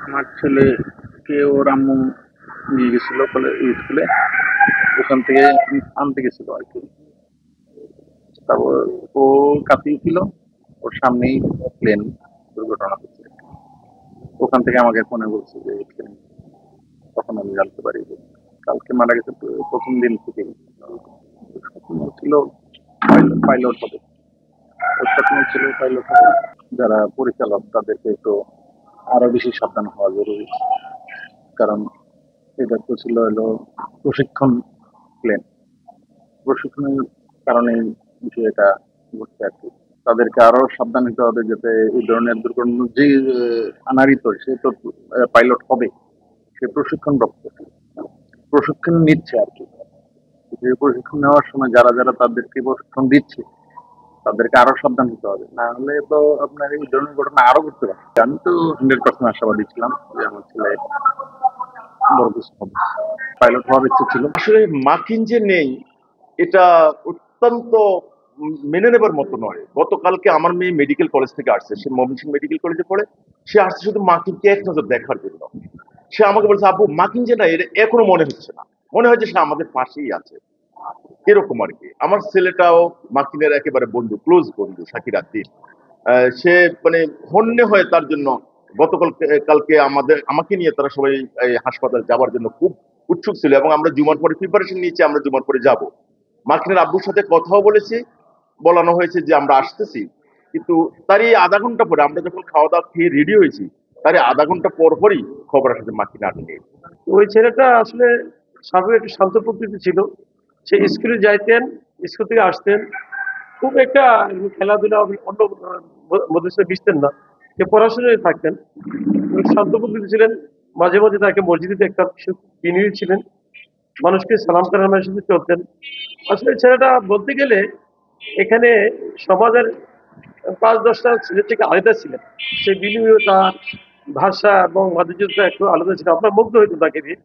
আমার ছেলেকে ওর আম্মু নিয়ে গেছিল স্কুলে। ওখান থেকে আনতে গেছিল আর কি। তারপর ও কাছেই ছিল, ওর সামনেই প্লেন দুর্ঘটনা হচ্ছে। ওখান থেকে আমাকে ফোনে বলছে যে প্লেন, তখন আমি জানতে পারি যে কালকে মারা গেছে। তো প্রথম দিন থেকেই স্বপ্ন ছিল পাইলট হবে। ওর স্বপ্ন ছিল পাইলট হবে। যারা পরিচালক তাদেরকে একটু আরো বেশি সাবধান হওয়া জরুরি, কারণ এটা তো ছিল হলো প্রশিক্ষণ প্লেন। প্রশিক্ষণের কারণে বিষয়টা ঘটছে আর কি। তাদেরকে আরো সাবধান হতে হবে যাতে এই ধরনের দুর্ঘটনা যে আনারিত সে তো পাইলট হবে, সে প্রশিক্ষণ প্রাপ্ত, প্রশিক্ষণ নিচ্ছে আর কি। যে প্রশিক্ষণ নেওয়ার সময় যারা যারা তাদেরকে প্রশিক্ষণ দিচ্ছে তাদেরকে আরো সাবধান হতে হবে, না হলে তো আপনার এই ধরনের ঘটনা আরো ঘটতে পারে। আমি তো 100% আশাবাদী ছিলাম যে আমার ছেলে বড় কিছু হবে, পাইলট হওয়ার ইচ্ছে ছিল। আসলে মার্কিন যে নেই, এটা অত্যন্ত মেনে নেবার মতো নয়। গতকালকে আমার মেয়ে মেডিকেল কলেজ থেকে আসছে, সে ময়মনসিংহ মেডিকেল কলেজে পড়ে। সে আসছে শুধু মার্কিনকে এক নজর দেখার জন্য। সে আমাকে বলছে, আপু মার্কিন যে না, এটা এখনো মনে হচ্ছে না, মনে হয় যে সে আমাদের পাশেই আছে, এরকম আর কি। আমার ছেলেটাও মার্কিনের একেবারে বন্ধু, ক্লোজ বন্ধু, শাকির আদ্দিন। সে মানে হন্যে হয়ে তার জন্য গতকাল কালকে আমাকে নিয়ে তারা সবাই এই হাসপাতাল যাওয়ার জন্য খুব উৎসুক ছিল, এবং আমরা জুমার পরে প্রিপারেশন নিয়েছি, আমরা জুমার পরে যাব। মার্কিনের আব্বুর সাথে কথাও বলেছি, বলানো হয়েছে যে আমরা আসতেছি। কিন্তু তারই আধা ঘন্টা পরে, আমরা যখন খাওয়া দাওয়া খেয়ে রেডি হয়েছি, তারই আধা ঘন্টা পর পরই খবর আসে যে মার্কিন আর নেই। ওই ছেলেটা আসলে স্বাভাবিক একটু শান্ত প্রকৃতি ছিল। সে স্কুলে যাইতেন, স্কুল থেকে আসতেন, খুব একটা খেলাধুলা অন্য মধ্যে সাথে মিশতেন না, যে পড়াশোনায় থাকতেন। শান্ত প্রকৃতি ছিলেন। মাঝে মাঝে তাকে মসজিদে দেখতাম, সে বিনয়ী ছিলেন, মানুষকে সালাম কালামের সাথে চলতেন। আসলে ছেলেটা বলতে গেলে এখানে সমাজের ৫-১০টা ছেলের থেকে আলাদা ছিলেন। সে বিনিময়তা, ভাষা এবং মাধুর্যতা একটু আলাদা ছিল, আপনার মুগ্ধ হইতো তাকে দিয়ে।